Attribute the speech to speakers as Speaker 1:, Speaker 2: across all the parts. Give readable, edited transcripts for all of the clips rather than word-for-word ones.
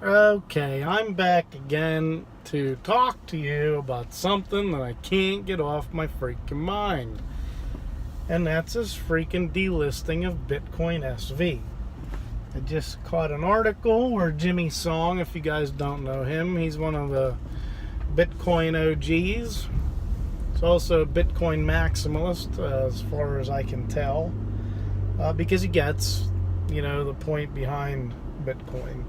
Speaker 1: Okay, I'm back again to talk to you about something that I can't get off my freaking mind. And that's this freaking delisting of Bitcoin SV. I just caught an article where Jimmy Song, if you guys don't know him, he's one of the Bitcoin OGs. He's also a Bitcoin maximalist, as far as I can tell, because he gets, the point behind Bitcoin.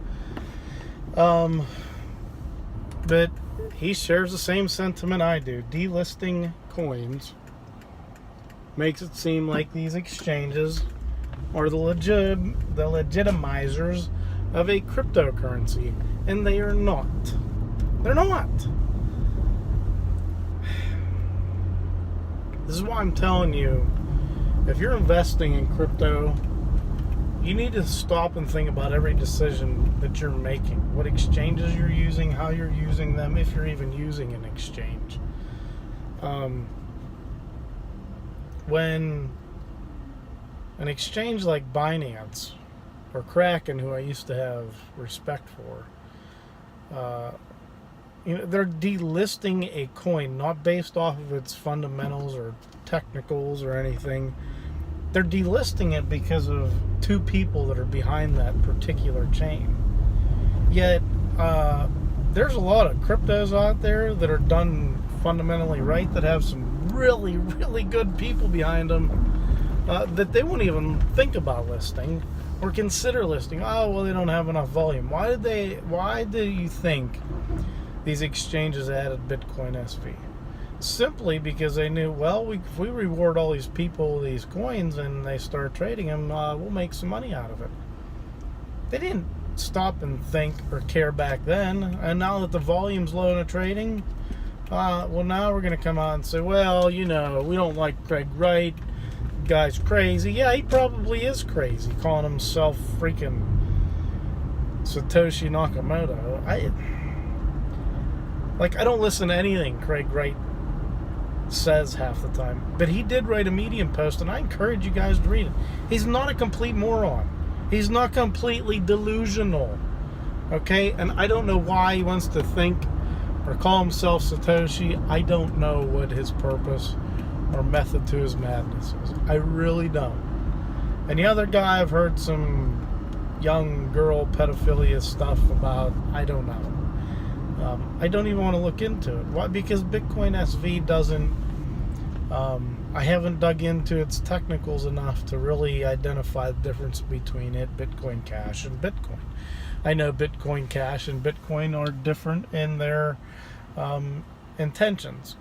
Speaker 1: But he shares the same sentiment I do. Delisting coins makes it seem like these exchanges are the legitimizers of a cryptocurrency, and they are not. They're not. This is why I'm telling you, if you're investing in crypto, you need to stop and think about every decision that you're making. What exchanges you're using, how you're using them, if you're even using an exchange. When an exchange like Binance or Kraken, who I used to have respect for, they're delisting a coin not based off of its fundamentals or technicals or anything. They're delisting it because of two people that are behind that particular chain. Yet, there's a lot of cryptos out there that are done fundamentally right, that have some really, really good people behind them, that they won't even think about listing or consider listing. Oh, well, they don't have enough volume. Why do you think these exchanges added Bitcoin SV? Simply because they knew, well, if we reward all these people these coins and they start trading them, we'll make some money out of it. They didn't stop and think or care back then. And now that the volume's low in the trading, well, now we're going to come out and say, well, we don't like Craig Wright. The guy's crazy. Yeah, he probably is crazy, calling himself freaking Satoshi Nakamoto. I don't listen to anything Craig Wright says half the time, but he did write a Medium post, and I encourage you guys to read it. He's not a complete moron. He's not completely delusional, okay? And I don't know why he wants to think or call himself Satoshi. I don't know what his purpose or method to his madness is. I really don't. And the other guy, I've heard some young girl pedophilia stuff about. I don't know. I don't even want to look into it. Why? Because Bitcoin SV doesn't, I haven't dug into its technicals enough to really identify the difference between it, Bitcoin Cash, and Bitcoin. I know Bitcoin Cash and Bitcoin are different in their intentions.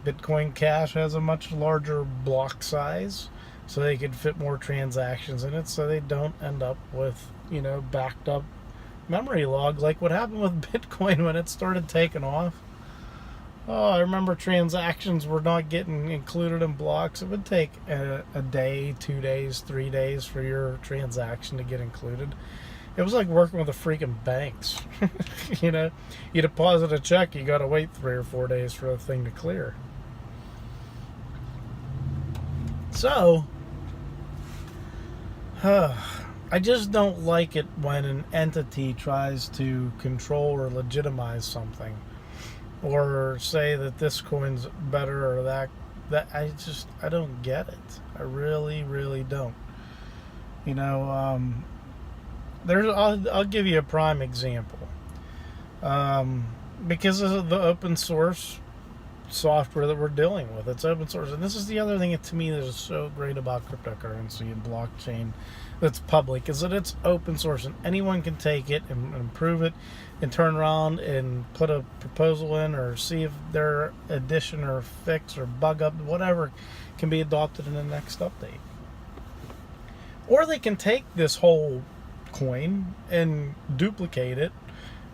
Speaker 1: Bitcoin Cash has a much larger block size, so they could fit more transactions in it, so they don't end up with, backed up memory log like what happened with Bitcoin when it started taking off. Oh, I remember transactions were not getting included in blocks. It would take a day, 2 days, 3 days for your transaction to get included. It was like working with the freaking banks. You deposit a check, you got to wait 3 or 4 days for the thing to clear. So, I just don't like it when an entity tries to control or legitimize something, or say that this coin's better or that I don't get it. I really, really don't. I'll give you a prime example. Because of the open source software that we're dealing with, it's open source, and this is the other thing to me that is so great about cryptocurrency and blockchain that's public, is that it's open source and anyone can take it and improve it and turn around and put a proposal in, or see if their addition or fix or bug up, whatever, can be adopted in the next update. Or they can take this whole coin and duplicate it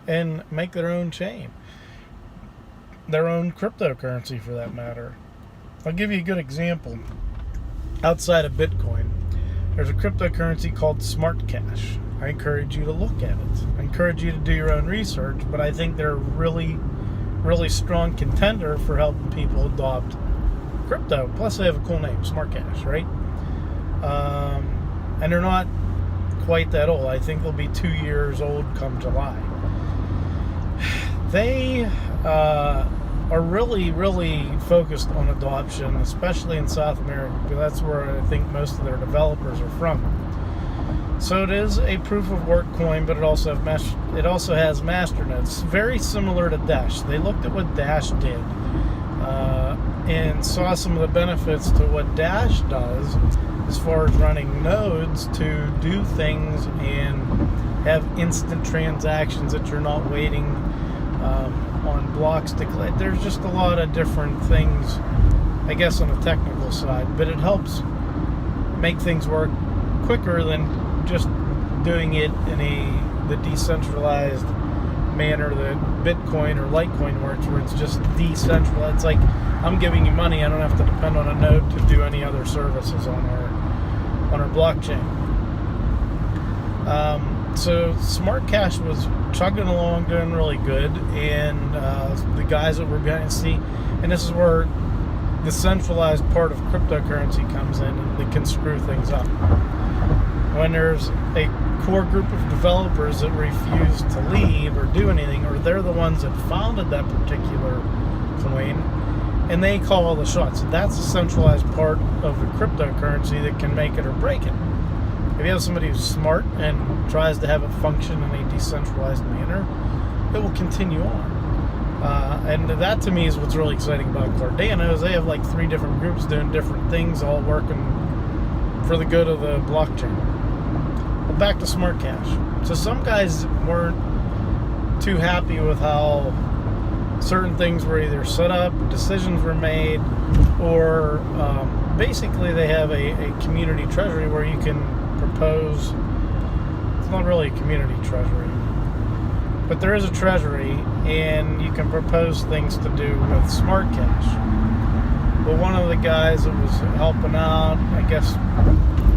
Speaker 1: and make their own chain, their own cryptocurrency for that matter. I'll give you a good example. Outside of Bitcoin, there's a cryptocurrency called Smart Cash. I encourage you to look at it. I encourage you to do your own research, but I think they're a really, really strong contender for helping people adopt crypto. Plus, they have a cool name, Smart Cash, right? And they're not quite that old. I think they'll be 2 years old come July. They are really, really focused on adoption, especially in South America, because that's where I think most of their developers are from. So it is a proof of work coin, but it also has masternodes, very similar to Dash. They looked at what Dash did and saw some of the benefits to what Dash does as far as running nodes to do things and have instant transactions that you're not waiting on blocks to collect. There's just a lot of different things, I guess, on the technical side, but it helps make things work quicker than just doing it in the decentralized manner that Bitcoin or Litecoin works, where it's just decentralized. It's like, I'm giving you money, I don't have to depend on a node to do any other services on our blockchain. So Smart Cash was chugging along, doing really good, and the guys that were behind the scene, and this is where the centralized part of cryptocurrency comes in, and they can screw things up. When there's a core group of developers that refuse to leave or do anything, or they're the ones that founded that particular coin, and they call all the shots. That's a centralized part of the cryptocurrency that can make it or break it. If you have somebody who's smart and tries to have it function in a decentralized manner, it will continue on. And that to me is what's really exciting about Cardano, is they have like 3 different groups doing different things, all working for the good of the blockchain. But back to Smart Cash. So some guys weren't too happy with how certain things were either set up, decisions were made, or basically they have a community treasury where you can propose. It's not really a community treasury, but there is a treasury, and you can propose things to do with Smart Cash. But one of the guys that was helping out, I guess,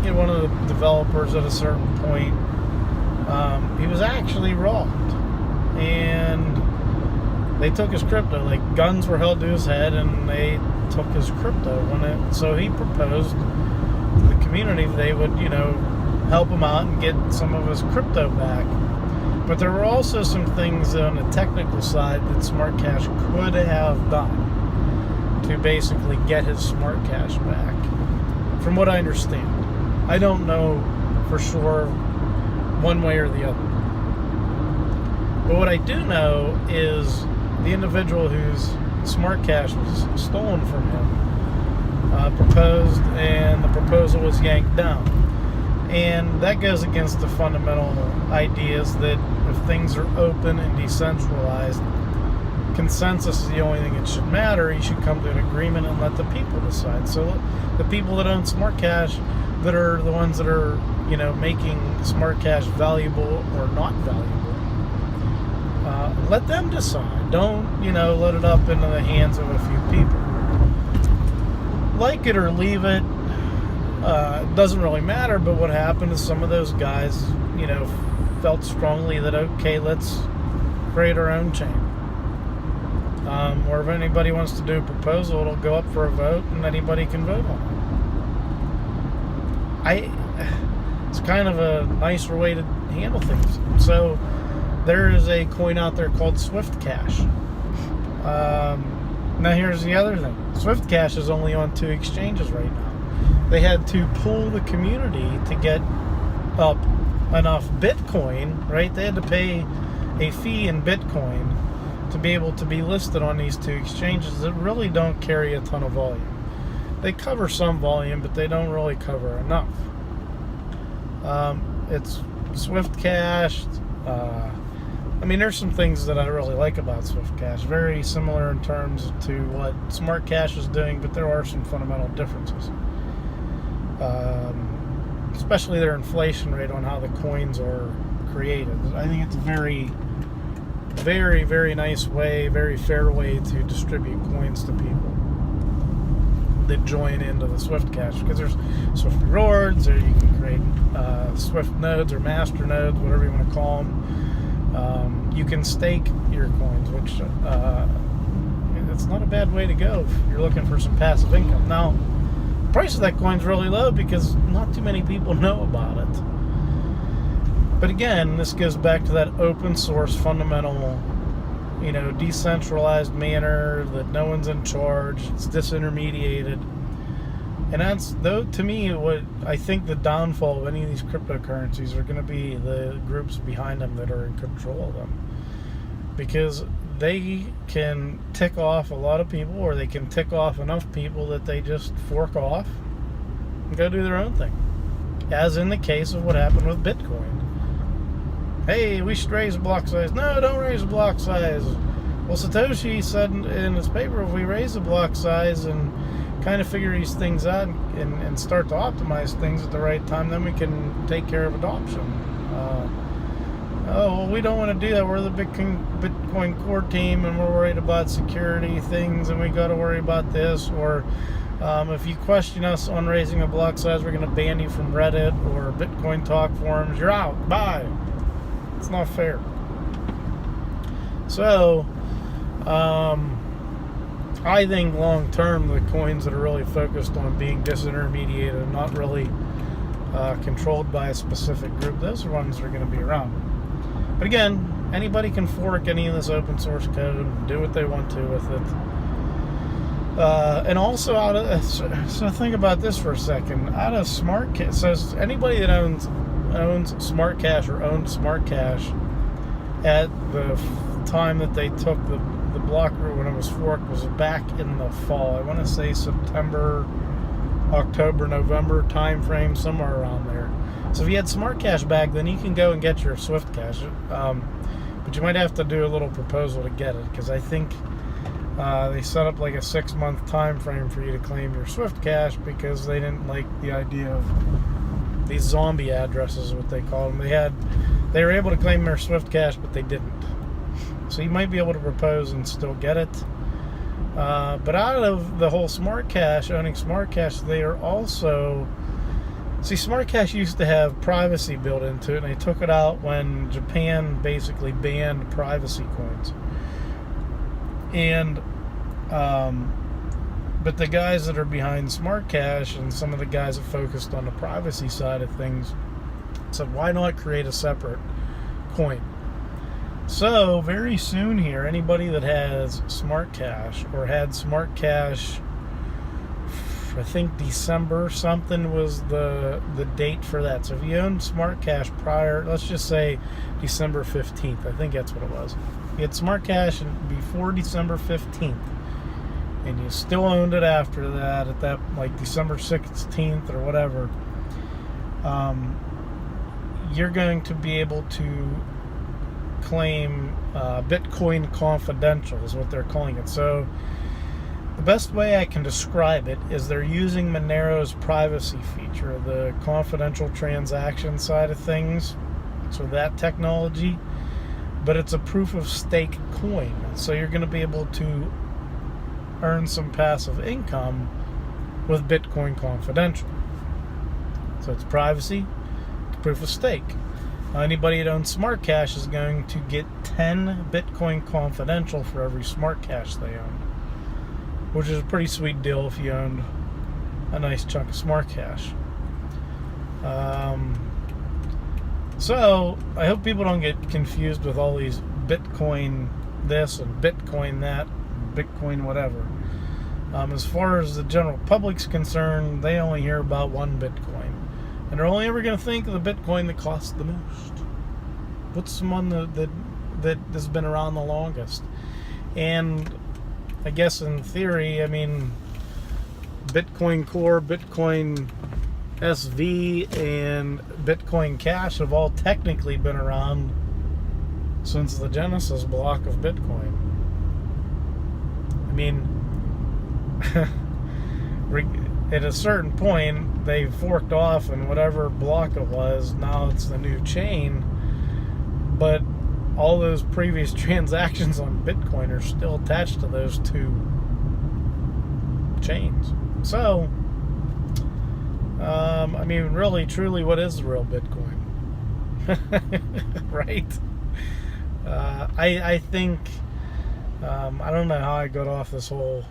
Speaker 1: one of the developers at a certain point, he was actually robbed, and they took his crypto. Like, guns were held to his head, and they took his crypto. So he proposed to the community they would, help him out and get some of his crypto back. But there were also some things on the technical side that Smart Cash could have done to basically get his Smart Cash back, from what I understand. I don't know for sure one way or the other. But what I do know is the individual whose Smart Cash was stolen from him proposed, and the proposal was yanked down. And that goes against the fundamental ideas that if things are open and decentralized, consensus is the only thing that should matter. You should come to an agreement and let the people decide. So the people that own Smart Cash, that are the ones that are, making Smart Cash valuable or not valuable, let them decide. Don't, let it up into the hands of a few people. Like it or leave it, doesn't really matter. But what happened is some of those guys, felt strongly that, okay, let's create our own chain. Or if anybody wants to do a proposal, it'll go up for a vote, and anybody can vote on it. It's kind of a nicer way to handle things. So there is a coin out there called Swift Cash. Now here's the other thing. Swift Cash is only on 2 exchanges right now. They had to pull the community to get up enough Bitcoin, right? They had to pay a fee in Bitcoin to be able to be listed on these 2 exchanges that really don't carry a ton of volume. They cover some volume, but they don't really cover enough. It's Swift Cash. There's some things that I really like about Swift Cash. Very similar in terms to what Smart Cash is doing, but there are some fundamental differences. Especially their inflation rate on how the coins are created. I think it's a very, very, very nice way, very fair way to distribute coins to people that join into the Swift Cash, because there's Swift rewards, or you can create Swift nodes or master nodes, whatever you want to call them. You can stake your coins, which it's not a bad way to go if you're looking for some passive income. Now, the price of that coin's really low because not too many people know about it. But again, this goes back to that open source fundamental, decentralized manner that no one's in charge. It's disintermediated. And that's, though, to me, what I think the downfall of any of these cryptocurrencies are going to be the groups behind them that are in control of them. Because they can tick off a lot of people, or they can tick off enough people that they just fork off and go do their own thing. As in the case of what happened with Bitcoin. Hey, we should raise the block size. No, don't raise the block size. Well, Satoshi said in his paper, if we raise the block size and kind of figure these things out and start to optimize things at the right time, then we can take care of adoption. Oh, well, we don't want to do that. We're the Bitcoin core team, and we're worried about security things, and we got to worry about this. Or if you question us on raising a block size, we're going to ban you from Reddit or Bitcoin talk forums. You're out. Bye. It's not fair. So, I think long term, the coins that are really focused on being disintermediated and not really controlled by a specific group, those are ones that are going to be around. But again, anybody can fork any of this open source code and do what they want to with it. And also, so think about this for a second. Out of Smart Cash, so anybody that owns Smart Cash or owned Smart Cash at the time that they took the block route when it was forked was back in the fall. I want to say September, October, November time frame, somewhere around there. So if you had Smart Cash back, then you can go and get your Swift Cash. But you might have to do a little proposal to get it, because I think they set up like a 6-month time frame for you to claim your Swift Cash, because they didn't like the idea of these zombie addresses, what they call them. They were able to claim their Swift Cash, but they didn't. So you might be able to propose and still get it. But out of the whole Smart Cash, owning Smart Cash, they are also... See, Smart Cash used to have privacy built into it, and they took it out when Japan basically banned privacy coins. And, but the guys that are behind Smart Cash and some of the guys that focused on the privacy side of things said, why not create a separate coin? So, very soon here, anybody that has Smart Cash or had Smart Cash, I think December something was the date for that. So if you owned Smart Cash prior, let's just say December 15th, I think that's what it was. You had Smart Cash before December 15th, and you still owned it after that, at that, like December 16th or whatever, you're going to be able to claim Bitcoin Confidential is what they're calling it. So the best way I can describe it is they're using Monero's privacy feature, the confidential transaction side of things, so that technology, but it's a proof of stake coin. So you're going to be able to earn some passive income with Bitcoin Confidential. So it's privacy, it's proof of stake. Anybody that owns Smart Cash is going to get 10 Bitcoin Confidential for every Smart Cash they own, which is a pretty sweet deal if you owned a nice chunk of Smart Cash. So I hope people don't get confused with all these Bitcoin this and Bitcoin that, Bitcoin whatever. As far as the general public's concerned, they only hear about one Bitcoin, and they're only ever going to think of the Bitcoin that costs the most. What's the one that has been around the longest? And I guess in theory, I mean, Bitcoin Core, Bitcoin SV, and Bitcoin Cash have all technically been around since the Genesis block of Bitcoin. I mean, at a certain point, they forked off, and whatever block it was, now it's the new chain. But all those previous transactions on Bitcoin are still attached to those two chains. So, I mean, really, truly, what is the real Bitcoin? Right? I think, I don't know how I got off this whole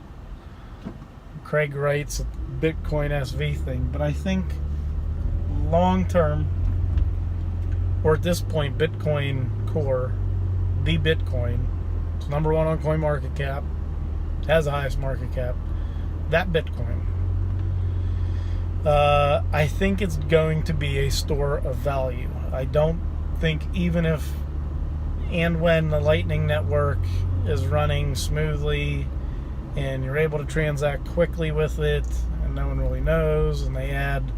Speaker 1: Craig Wright's Bitcoin SV thing, but I think long term, or at this point, Bitcoin Core, the Bitcoin, it's #1 on CoinMarketCap, has the highest market cap, that Bitcoin, I think it's going to be a store of value. I don't think even if and when the Lightning Network is running smoothly and you're able to transact quickly with it and no one really knows, and they add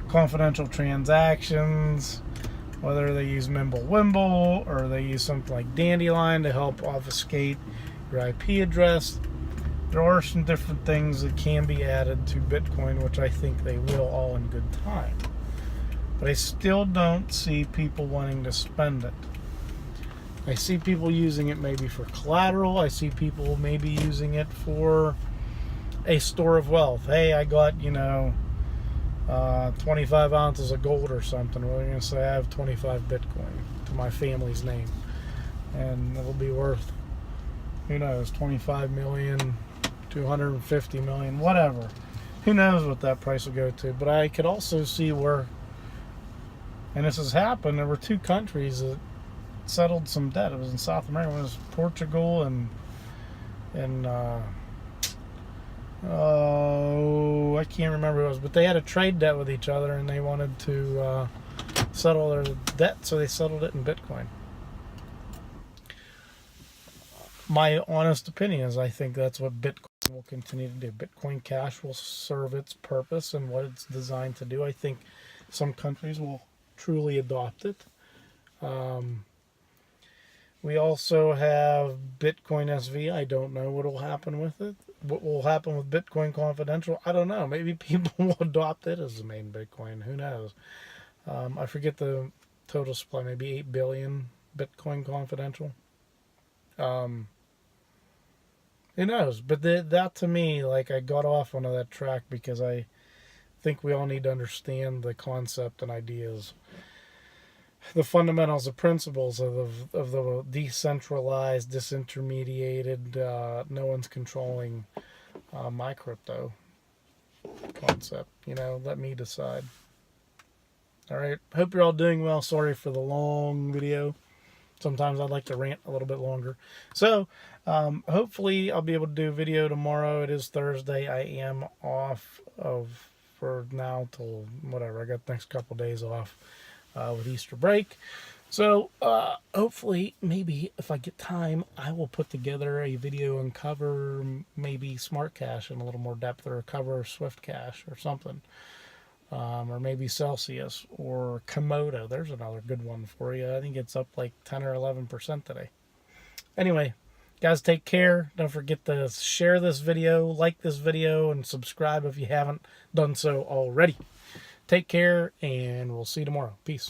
Speaker 1: confidential transactions, whether they use Mimblewimble or they use something like Dandelion to help obfuscate your IP address, there are some different things that can be added to Bitcoin, which I think they will, all in good time. But I still don't see people wanting to spend it. I see people using it maybe for collateral. I see people maybe using it for a store of wealth. Hey, I got, 25 ounces of gold or something. We're going to say I have 25 Bitcoin to my family's name. And it'll be worth, who knows, 25 million, 250 million, whatever. Who knows what that price will go to. But I could also see where, and this has happened, there were 2 countries that settled some debt. It was in South America. It was Portugal and I can't remember who it was, but they had a trade debt with each other and they wanted to settle their debt, so they settled it in Bitcoin. My honest opinion is I think that's what Bitcoin will continue to do. Bitcoin Cash will serve its purpose and what it's designed to do. I think some countries will truly adopt it. We also have Bitcoin SV. I don't know what will happen with it. What will happen with Bitcoin Confidential? I don't know. Maybe people will adopt it as the main Bitcoin. Who knows? I forget the total supply. Maybe 8 billion Bitcoin Confidential. Who knows? But that to me, like, I got off onto that track because I think we all need to understand the concept and ideas, the fundamentals, the principles of the decentralized, disintermediated, no one's controlling my crypto concept. Let me decide. All right. Hope you're all doing well. Sorry for the long video. Sometimes I'd like to rant a little bit longer. So, hopefully I'll be able to do a video tomorrow. It is Thursday. I am off for now till whatever. I got the next couple days off with Easter break. So, hopefully, maybe if I get time, I will put together a video and cover maybe Smart Cash in a little more depth, or cover Swift Cash or something. Or maybe Celsius or Komodo. There's another good one for you. I think it's up like 10 or 11% today. Anyway, guys, take care. Don't forget to share this video, like this video, and subscribe if you haven't done so already. Take care, and we'll see you tomorrow. Peace.